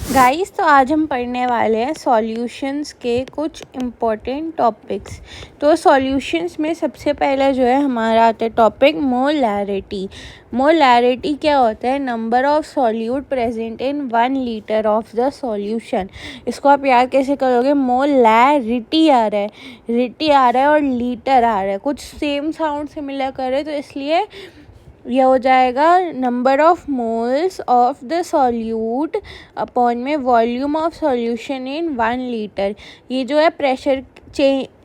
Guys, तो आज हम पढ़ने वाले हैं सॉल्यूशंस के कुछ इम्पोर्टेंट टॉपिक्स। तो सॉल्यूशंस में सबसे पहला जो है हमारा आता है टॉपिक मोलैरिटी। मोलैरिटी क्या होता है? Number of solute present in 1 litre of the solution. इसको आप याद कैसे करोगे? मोलैरिटी आ रहा है, रिटी आ रहा है और लीटर आ रहा है, कुछ सेम साउंड से मिला करे, तो इसलिए यह हो जाएगा number of moles of the solute upon में volume of solution in 1 litre. ये जो है प्रेशर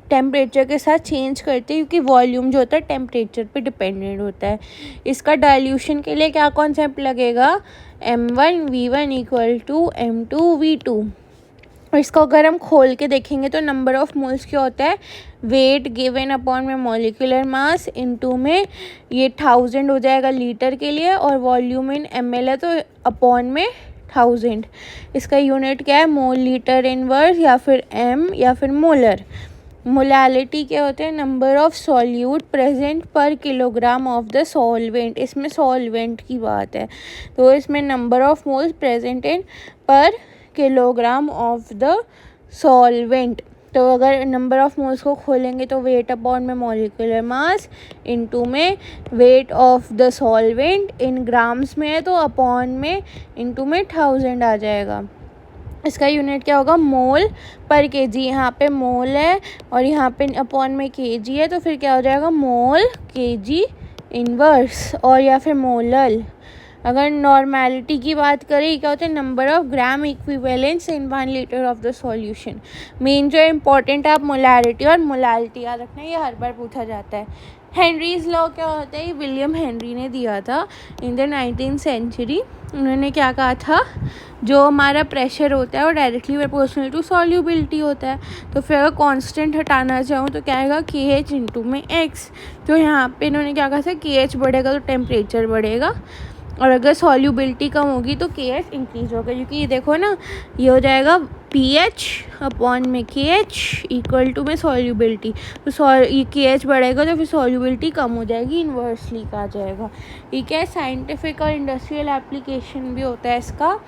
टेम्परेचर के साथ चेंज करते हैं, क्योंकि वॉल्यूम जो होता है टेम्परेचर पे डिपेंडेंट होता है। इसका डाइल्यूशन के लिए क्या कॉन्सेप्ट लगेगा? m1v1 equal to m2v2। और इसको अगर हम खोल के देखेंगे तो नंबर ऑफ मोल्स क्या होता है? वेट गिवन अपॉन में मॉलिक्यूलर मास इनटू में ये 1000 हो जाएगा लीटर के लिए, और वॉल्यूम इन ml है तो अपॉन में 1000। इसका यूनिट क्या है? मोल लीटर इनवर्स या फिर m या फिर मोलर। मोलैलिटी क्या होते हैं? नंबर ऑफ सॉल्यूट प्रेजेंट पर किलोग्राम ऑफ द सॉल्वेंट। इसमें सॉल्वेंट की बात है, तो इसमें number of moles present in पर किलोग्राम ऑफ द सॉल्वेंट। तो अगर नंबर ऑफ मोल्स को खोलेंगे तो वेट अपॉन में मॉलिक्यूलर मास इनटू में weight of the solvent, in grams में है तो अपॉन में इनटू में 1000 आ जाएगा। इसका यूनिट क्या होगा? मोल पर केजी। यहाँ पे मोल है और यहाँ पे अपॉन में केजी है, तो फिर क्या हो जाएगा? मोल केजी इनवर्स और या फिर मोलल। अगर नॉर्मेलिटी की बात करें, क्या होता है? Number of gram equivalence in 1 litre of the solution. Main जो इम्पॉर्टेंट है, आप मोलैरिटी और मोलैलिटी याद रखना, ये हर बार पूछा जाता है। हेनरीज लॉ क्या होता है? विलियम हेनरी ने दिया था इन द 19th सेंचुरी। उन्होंने क्या कहा था? जो हमारा प्रेशर होता है वो डायरेक्टली प्रोपोर्शनल टू सॉल्युबिलिटी होता है। तो फिर अगर कांस्टेंट हटाना चाहूँ तो क्या आएगा? KH इंटू में X। तो यहाँ पे इन्होंने क्या कहा था? KH बढ़ेगा तो टेम्परेचर बढ़ेगा, और अगर सॉल्युबिलिटी कम होगी तो KH इंक्रीज होगा। क्योंकि ये देखो ना, ये हो जाएगा PH अपॉन में KH इक्वल टू में सॉल्युबिलिटी। तो ये KH बढ़ेगा तो फिर सॉल्युबिलिटी कम हो जाएगी, इन्वर्सली का आ जाएगा। ठीक है, साइंटिफिक और इंडस्ट्रियल एप्लीकेशन भी होता है इसका।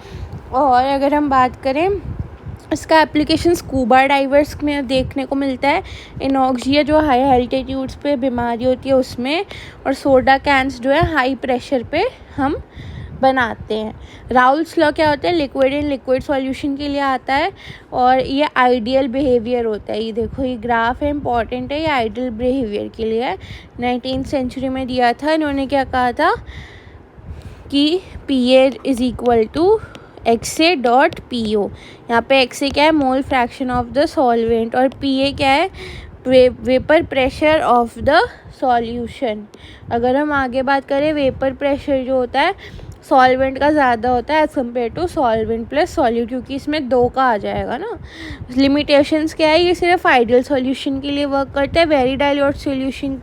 और अगर हम बात करें, इसका एप्लीकेशन स्कूबा डाइवर्स में देखने को मिलता है। इनॉक्सिया जो हाई एल्टीट्यूड्स पे बीमारी होती है उसमें, और सोडा कैंस जो है हाई प्रेशर पे हम बनाते हैं। राउल्स लॉ क्या होता है? लिक्विड इन लिक्विड सॉल्यूशन के लिए आता है, और ये आइडियल बिहेवियर होता है। ये देखो, ये ग्राफ है, इंपॉर्टेंट है, ये आइडियल बिहेवियर के लिए है। 19th सेंचुरी में दिया था। इन्होंने क्या कहा था कि PA is equal to XA dot PO। यहाँ पे XA क्या है? Mole fraction of the solvent, और PA क्या है? Vapour pressure of the solution. अगर हम आगे बात करें, वेपर प्रेशर जो होता है सॉल्वेंट का ज़्यादा होता है as compare to solvent plus solute, क्योंकि इसमें 2 का आ जाएगा ना। लिमिटेशंस क्या है? ये सिर्फ आइडियल सॉल्यूशन के लिए वर्क करता है। वेरी डाइल्यूट सॉल्यूशन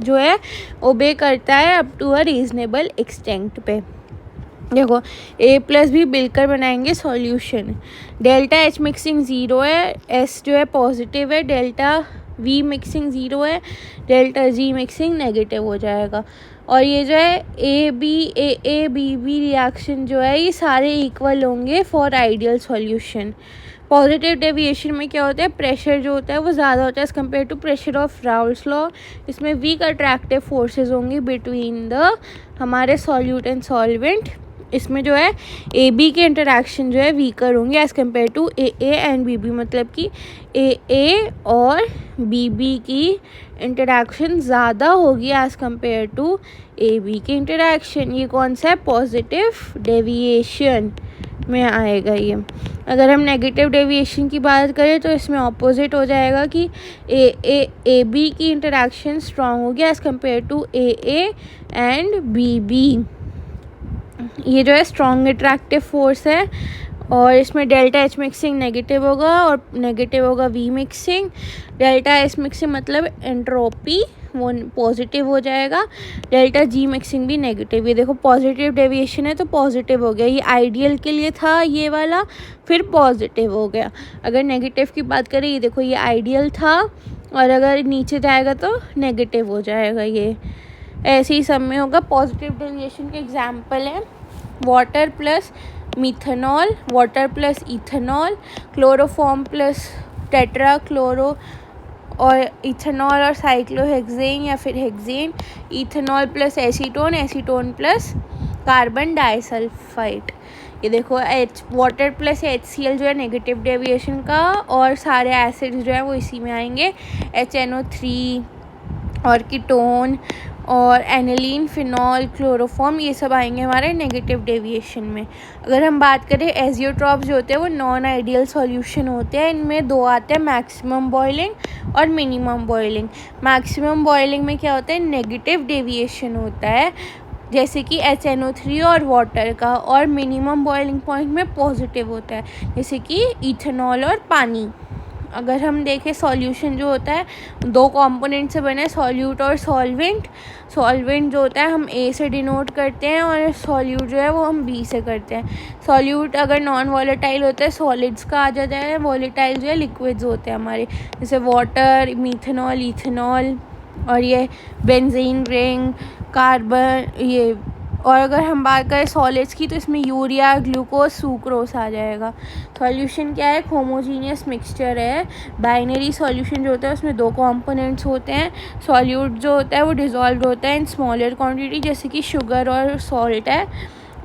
जो है ओबे करता है up to a reasonable extent पे। देखो, A+B मिलकर बनाएंगे सॉल्यूशन। डेल्टा H मिक्सिंग 0 है, S जो है पॉजिटिव है, डेल्टा V मिक्सिंग 0 है, डेल्टा G मिक्सिंग नेगेटिव हो जाएगा। और ये जो है AB रिएक्शन जो है, ये सारे इक्वल होंगे for ideal solution. Positive deviation में क्या होता है? प्रेशर जो होता है वो ज़्यादा होता है as compare to pressure of Raoult's law. इसमें वीक अट्रैक्टिव फोर्सेस होंगी बिटवीन द हमारे सॉल्यूट एंड सॉल्वेंट। इसमें जो है AB के इंटरेक्शन जो है वीकर होंगे as compare to AA and BB। मतलब कि AA और BB की इंटरेक्शन ज़्यादा होगी एज़ कम्पेयर टू AB की इंटरेक्शन। ये कौन सा है? पॉजिटिव डेविएशन में आएगा ये। अगर हम नेगेटिव डेविएशन की बात करें तो इसमें ऑपोजिट हो जाएगा कि AB की इंटरेक्शन स्ट्रॉन्ग होगी as compare to AA and BB। ये जो है स्ट्रॉन्ग अट्रैक्टिव फोर्स है, और इसमें डेल्टा H मिक्सिंग नेगेटिव होगा और नेगेटिव होगा V mixing. Delta S mixing मतलब एंट्रोपी, वो पॉजिटिव हो जाएगा। डेल्टा G मिक्सिंग भी नेगेटिव। ये देखो, पॉजिटिव डेविएशन है तो पॉजिटिव हो गया। ये आइडियल के लिए था ये वाला, फिर पॉजिटिव हो गया। अगर नेगेटिव की बात करें, ये देखो, ये आइडियल था और अगर नीचे जाएगा तो नेगेटिव हो जाएगा। ये ऐसे ही सब में होगा। पॉजिटिव डेविएशन के एग्जाम्पल है water plus methanol, water plus ethanol, chloroform plus tetra chloro और इथेनॉल और साइक्लोहेक्सेन या फिर hexane, ethanol plus acetone, acetone plus carbon disulphide. ये देखो वाटर प्लस HCl जो है नेगेटिव डेविएशन का, और सारे एसिड्स जो है वो इसी में आएंगे, HNO3 और कीटोन और एनिलीन, फिनॉल, क्लोरोफॉर्म, ये सब आएंगे हमारे नेगेटिव डेविएशन में। अगर हम बात करें एजियोट्रॉप्स जो होते हैं वो नॉन आइडियल सॉल्यूशन होते हैं। इनमें दो आते हैं, मैक्सिमम बॉइलिंग और मिनिमम बॉइलिंग। मैक्सिमम बॉइलिंग में क्या होता है, नेगेटिव डेविएशन होता है जैसे कि HNO3 और वाटर का, और मिनिमम बॉइलिंग पॉइंट में पॉजिटिव होता है जैसे कि इथेनॉल और पानी। अगर हम देखें सॉल्यूशन जो होता है दो कंपोनेंट से बने, सॉल्यूट और सॉल्वेंट। सॉल्वेंट जो होता है हम A से डिनोट करते हैं और सॉल्यूट जो है वो हम B से करते हैं। सॉल्यूट अगर नॉन वॉलेटाइल होता है सॉलिड्स का आ जाता है, वॉलेटाइल जो है लिक्विड्स होते हैं हमारे, जैसे वाटर, मिथेनॉल, इथेनॉल और ये बेंजीन रिंग, कार्बन ये। और अगर हम बात करें सॉलिड्स की तो इसमें यूरिया, ग्लूकोज, सुक्रोज आ जाएगा। सॉल्यूशन क्या है, होमोजीनियस मिक्सचर है। बाइनरी सॉल्यूशन जो होता है उसमें दो कंपोनेंट्स होते हैं। सॉल्यूट जो होता है वो डिज़ोल्व होता है इन स्मॉलर क्वांटिटी जैसे कि शुगर और सॉल्ट है,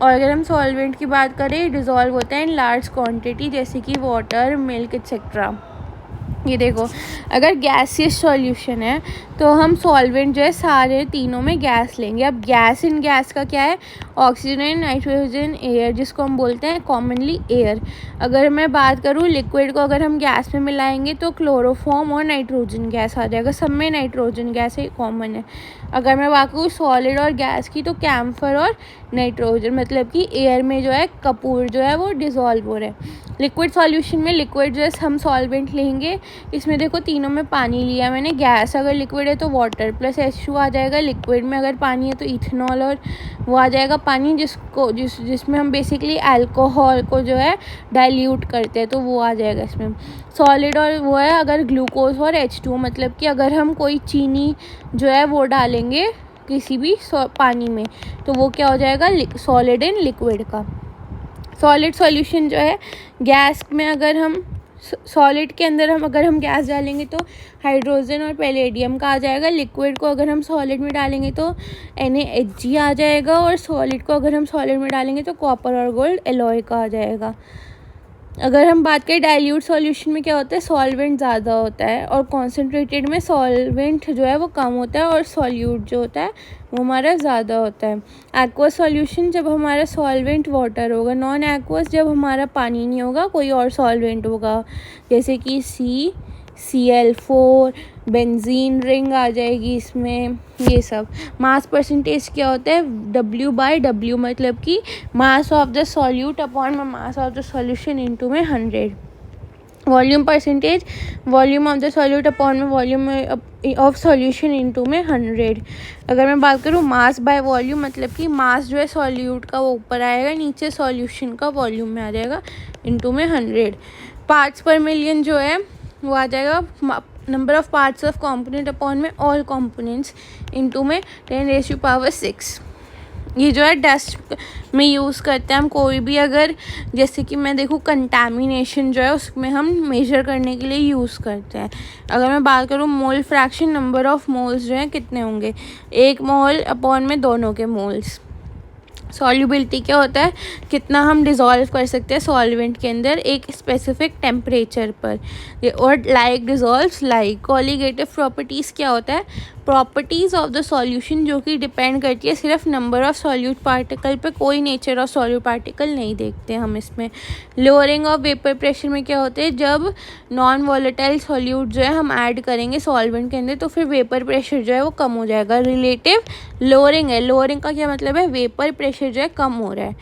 और अगर हम सॉल्वेंट की बात करें डिज़ोल्व होता है इन लार्ज क्वांटिटी जैसे कि वाटर, मिल्क एक्सेट्रा। ये देखो अगर गैसियस सॉल्यूशन है तो हम सॉल्वेंट जो है सारे तीनों में गैस लेंगे। अब गैस इन गैस का क्या है, ऑक्सीजन, नाइट्रोजन, एयर, जिसको हम बोलते हैं कॉमनली एयर। अगर मैं बात करूँ लिक्विड को अगर हम गैस में मिलाएंगे तो क्लोरोफॉर्म और नाइट्रोजन गैस आ जाएगा, सब में नाइट्रोजन गैस ही कॉमन है। अगर मैं बात करूँ सॉलिड और गैस की तो कैम्फर और नाइट्रोजन, मतलब कि एयर में जो है कपूर जो है वो डिज़ोल्व हो रहा है। लिक्विड सॉल्यूशन में लिक्विड जो है हम सॉल्वेंट लेंगे, इसमें देखो तीनों में पानी लिया मैंने। गैस अगर लिक्विड है तो वाटर प्लस H2 आ जाएगा, लिक्विड में अगर पानी है तो इथेनॉल और वो आ जाएगा पानी, जिसमें हम बेसिकली अल्कोहल को जो है डाइल्यूट करते हैं तो वो आ जाएगा इसमें। सॉलिड और वो है अगर ग्लूकोज और H2, मतलब कि अगर हम कोई चीनी जो है वो डालेंगे किसी भी पानी में तो वो क्या हो जाएगा, सॉलिड इन लिक्विड का। सॉलिड सॉल्यूशन जो है गैस में अगर हम सॉलिड के अंदर अगर हम गैस डालेंगे तो हाइड्रोजन और पैलेडियम का आ जाएगा। लिक्विड को अगर हम सॉलिड में डालेंगे तो NaHg आ जाएगा, और सॉलिड को अगर हम सॉलिड में डालेंगे तो कॉपर और गोल्ड एलॉय का आ जाएगा। अगर हम बात करें डाइल्यूट सॉल्यूशन में क्या होता है, सॉल्वेंट ज़्यादा होता है और कॉन्सेंट्रेटेड में सॉल्वेंट जो है वो कम होता है और सॉल्यूट जो होता है वो हमारा ज़्यादा होता है। एक्वस सॉल्यूशन जब हमारा सॉल्वेंट वाटर होगा, नॉन एक्वस जब हमारा पानी नहीं होगा कोई और सॉल्वेंट होगा जैसे कि Cl4, बेंजीन रिंग आ जाएगी इसमें, ये सब। मास परसेंटेज क्या होता है, W/W, मतलब कि mass of the solute upon में mass of the solution into में 100। Volume percentage, volume of the solute upon में वॉल्यूम ऑफ सॉल्यूशन इनटू में 100। अगर मैं बात करूँ मास बाय वॉल्यूम, मतलब कि मास जो है सॉल्यूट का वो ऊपर आएगा, नीचे सॉल्यूशन का वॉल्यूम में आ जाएगा इनटू में 100। पार्ट्स पर मिलियन जो है वो आ जाएगा number of parts of component upon में ऑल कंपोनेंट्स इनटू में 10⁶। ये जो है डस्ट में यूज़ करते हैं हम कोई भी, अगर जैसे कि मैं देखूँ कंटामिनेशन जो है उसमें हम मेजर करने के लिए यूज़ करते हैं। अगर मैं बात करूँ mole fraction, number of moles जो हैं कितने होंगे, 1 मोल अपॉन में दोनों के मोल्स। सॉल्युबिलिटी क्या होता है, कितना हम डिज़ोल्व कर सकते हैं सॉल्वेंट के अंदर एक स्पेसिफिक टेम्परेचर पर, और लाइक डिज़ोल्व्स लाइक। कॉलीगेटिव प्रॉपर्टीज़ क्या होता है, प्रॉपर्टीज़ ऑफ द सॉल्यूशन जो कि डिपेंड करती है सिर्फ नंबर ऑफ सॉल्यूट पार्टिकल पे, कोई नेचर ऑफ सॉल्यूट पार्टिकल नहीं देखते हम इसमें। लोअरिंग ऑफ वेपर प्रेशर में क्या होते हैं, जब नॉन वॉलेटाइल सॉल्यूट जो है हम ऐड करेंगे सॉल्वेंट के अंदर तो फिर वेपर प्रेशर जो है वो कम हो जाएगा। रिलेटिव लोअरिंग है, लोअरिंग का क्या मतलब है, वेपर प्रेशर जो है कम हो रहा है।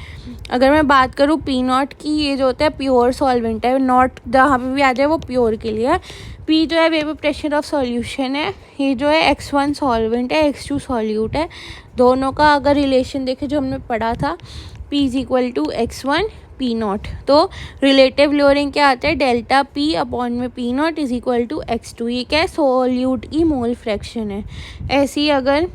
अगर मैं बात करूँ P0 की, ये जो होता है प्योर सॉल्वेंट है, नॉट जहाँ पे भी आ जाए वो प्योर के लिए है। P जो है वेपर प्रेशर ऑफ सॉल्यूशन है, ये जो है X1 सॉल्वेंट है, X2 सॉल्यूट है। दोनों का अगर रिलेशन देखें जो हमने पढ़ा था P = X1 P0, तो रिलेटिव लोअरिंग क्या आता है, डेल्टा P अपॉन में P0 = X2। ये क्या है, सॉल्यूट की मोल फ्रैक्शन है। ऐसे ही अगर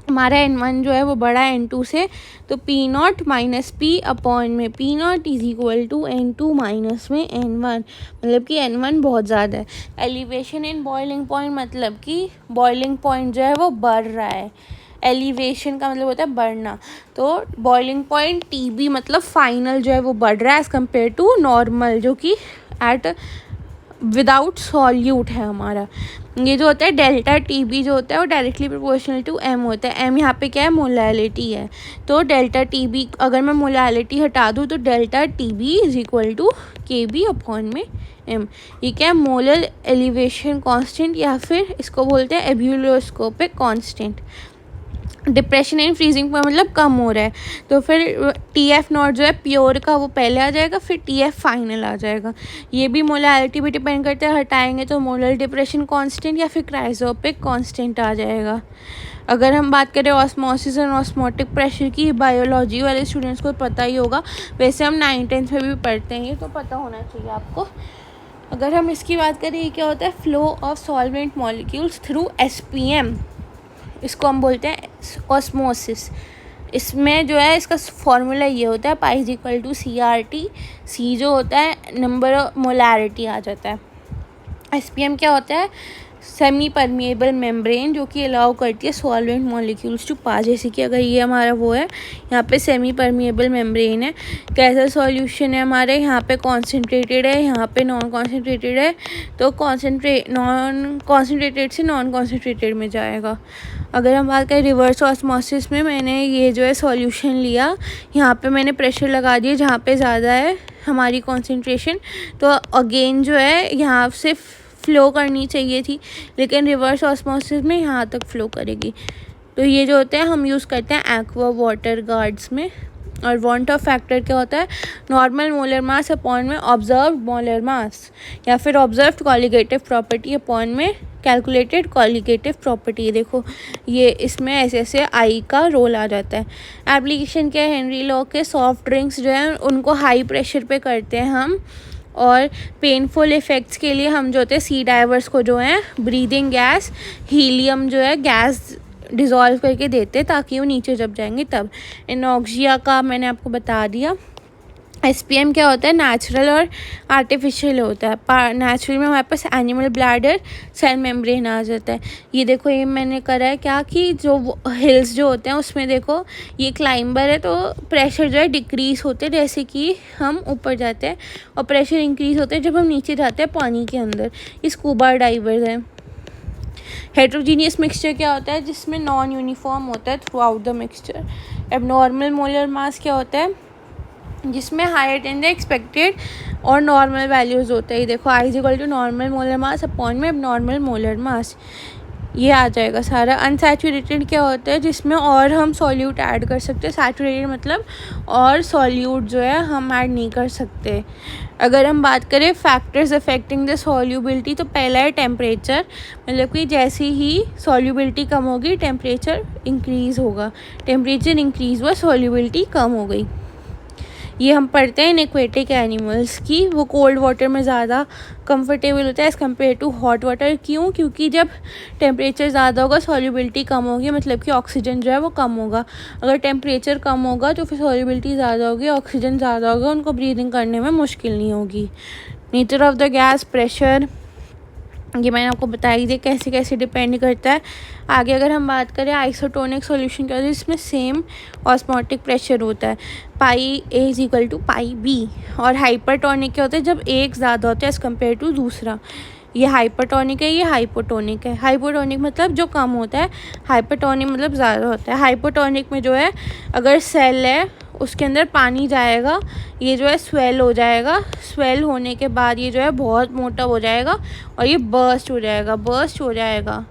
हमारा N1 जो है वो बड़ा है N2 से, तो P naught minus P upon में P naught is equal to N2 minus में N1, मतलब कि N1 बहुत ज़्यादा है। एलिवेशन इन बॉइलिंग पॉइंट मतलब कि बॉइलिंग पॉइंट जो है वो बढ़ रहा है। एलिवेशन का मतलब होता है बढ़ना, तो बॉइलिंग पॉइंट TB मतलब फाइनल जो है वो बढ़ रहा है एज़ कम्पेयर टू नॉर्मल, जो कि एट विदाउट सॉल्यूट है हमारा। ये जो होता है डेल्टा TB जो होता है वो डायरेक्टली प्रोपोर्शनल टू M होता है। M यहाँ पे क्या है, मोलैलिटी है। तो डेल्टा TB अगर मैं मोलैलिटी हटा दूँ तो delta TB is equal to KB upon में M। ये क्या है, मोलर एलिवेशन कांस्टेंट, या फिर इसको बोलते हैं ebullioscopic constant. Depression in freezing point मतलब कम हो रहा है, तो फिर TF नॉट जो है प्योर का वो पहले आ जाएगा, फिर TF फाइनल आ जाएगा। ये भी मोलैरिटी पे डिपेंड करता है, हटाएंगे तो मोलर डिप्रेशन कांस्टेंट या फिर क्राइसोपिक कांस्टेंट आ जाएगा। अगर हम बात करें ऑस्मोसिस और ऑस्मोटिक प्रेशर की, बायोलॉजी वाले स्टूडेंट्स को पता ही होगा, वैसे हम 9th-10th में भी पढ़ते हैं, ये तो पता होना चाहिए आपको। अगर हम इसकी बात करें, ये क्या होता है, flow of solvent molecules through SPM, इसको हम बोलते हैं ऑस्मोसिस। इसमें जो है इसका फॉर्मूला ये होता है, pi is equal to CRT, C जो होता है नंबर ऑफ मोलैरिटी आ जाता है। SPM क्या होता है, सेमी परमिएबल मेम्ब्रेन, जो कि अलाउ करती है सॉल्वेंट मॉलिक्यूल्स टू पास। जैसे कि अगर ये हमारा वो है, यहाँ पे सेमी परमिएबल मेम्ब्रेन है, कैसा सॉल्यूशन है हमारे, यहाँ पे कॉन्सेंट्रेटेड है, यहाँ पे नॉन कॉन्सेंट्रेटेड है, तो नॉन कॉन्सेंट्रेटेड से नॉन कॉन्सेंट्रेटेड में जाएगा। अगर हम बात करें रिवर्स ऑस्मोसिस में, मैंने ये जो है सॉल्यूशन लिया, यहाँ पे मैंने प्रेशर लगा दिया जहाँ पे ज़्यादा है हमारी कॉन्सेंट्रेशन, तो अगेन जो है यहाँ से फ़्लो करनी चाहिए थी, लेकिन रिवर्स ऑस्मोसिस में यहाँ तक फ़्लो करेगी। तो ये जो होते हैं हम यूज़ करते हैं एक्वा वाटर गार्ड्स में। और वांट ऑफ फैक्टर क्या होता है, नॉर्मल मोलर मास अपॉन में ऑब्जर्व्ड मोलर मास, या फिर ऑब्जर्व्ड कॉलिगेटिव प्रॉपर्टी अपॉन में कैलकुलेटेड कॉलिगेटिव प्रॉपर्टी। देखो ये इसमें ऐसे ऐसे आई का रोल आ जाता है। एप्लीकेशन क्या है, हेनरी लॉ के सॉफ्ट ड्रिंक्स जो है उनको हाई प्रेशर पे करते हैं हम, और पेनफुल इफ़ेक्ट्स के लिए हम जो होते हैं सी डाइवर्स को जो है ब्रीदिंग गैस हीलियम जो है गैस डिज़ोल्व करके देते ताकि वो नीचे जब जाएंगे तब। एनॉक्सिया का मैंने आपको बता दिया। SPM क्या होता है, नेचुरल और आर्टिफिशियल होता है। नेचुरल में हमारे पास एनिमल ब्लैडर सेल मेम्ब्रेन आ जाता है। ये देखो ये मैंने करा है क्या कि जो हिल्स जो होते हैं उसमें देखो ये क्लाइंबर है, तो प्रेशर जो है डिक्रीज़ होते हैं जैसे कि हम ऊपर जाते हैं, और प्रेशर इंक्रीज़ होते हैं जब हम नीचे जाते हैं पानी के अंदर। ये स्कूबा डाइवर्स है। हेट्रोजीनियस मिक्सचर क्या होता है, जिसमें नॉन यूनिफॉर्म होता है throughout the mixture. Abnormal molar mass क्या होता है, जिसमें हायर देन द एक्सपेक्टेड और नॉर्मल वैल्यूज़ होते हैं। देखो i is equal to normal molar mass upon में नॉर्मल मोलर मास, ये आ जाएगा सारा। अनसैचुरेटेड क्या होता है, जिसमें और हम सॉल्यूट ऐड कर सकते हैं। सैचुरेटेड मतलब और सॉल्यूट जो है हम ऐड नहीं कर सकते। अगर हम बात करें फैक्टर्स अफेक्टिंग द सॉल्यूबिलिटी, तो पहला है टेम्परेचर, मतलब कि जैसे ही सॉल्यूबिलिटी कम होगी टेम्परेचर इंक्रीज़ होगा, टेम्परेचर इंक्रीज़ हुआ सॉल्यूबिलिटी कम हो गई। ये हम पढ़ते हैं इन एक्वेटिक एनिमल्स की, वो कोल्ड वाटर में ज़्यादा कंफर्टेबल होता है as compare to hot water. क्यों, क्योंकि जब टेम्परेचर ज़्यादा होगा सॉल्युबिलिटी कम होगी, मतलब कि ऑक्सीजन जो है वो कम होगा। अगर टेम्परेचर कम होगा तो फिर सॉल्युबिलिटी ज़्यादा होगी, ऑक्सीजन ज़्यादा होगा, उनको ब्रीदिंग करने में मुश्किल नहीं होगी। Nature of the gas, pressure, ये मैंने आपको बता ही दिया कैसे कैसे डिपेंड करता है। आगे अगर हम बात करें आइसोटोनिक सॉल्यूशन क्या होता है, इसमें सेम ऑस्मोटिक प्रेशर होता है, pi A is equal to pi B। और हाइपरटोनिक क्या होता है, जब एक ज़्यादा होता है एज़ कम्पेयर टू दूसरा। ये हाइपरटोनिक है, ये हाइपोटोनिक है। हाइपोटोनिक मतलब जो कम होता है, हाइपरटोनिक मतलब ज़्यादा होता है। हाइपोटोनिक में जो है अगर सेल है उसके अंदर पानी जाएगा, ये जो है स्वेल हो जाएगा, स्वेल होने के बाद ये जो है बहुत मोटा हो जाएगा और ये बर्स्ट हो जाएगा।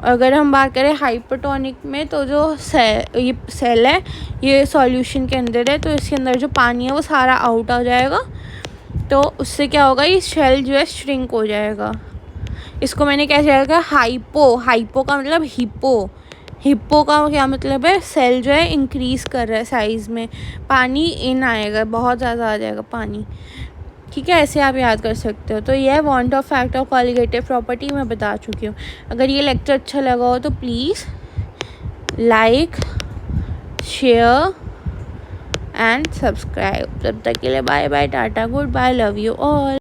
अगर हम बात करें हाइपरटोनिक में, तो जो ये सेल है ये सॉल्यूशन के अंदर है, तो इसके अंदर जो पानी है वो सारा आउट आ जाएगा, तो उससे क्या होगा, ये शेल जो है श्रिंक हो जाएगा। इसको मैंने क्या जाएगा, हाइपो का मतलब हिप्पो का क्या मतलब है, सेल जो है इंक्रीज़ कर रहा है साइज़ में, पानी इन आएगा, बहुत ज़्यादा आ जाएगा पानी। ठीक है, ऐसे आप याद कर सकते हो। तो यह want of fact of colligative property मैं बता चुकी हूँ। अगर ये लेक्चर अच्छा लगा हो तो please like, share and subscribe. तब तक के लिए bye bye, tata, good bye, love you all.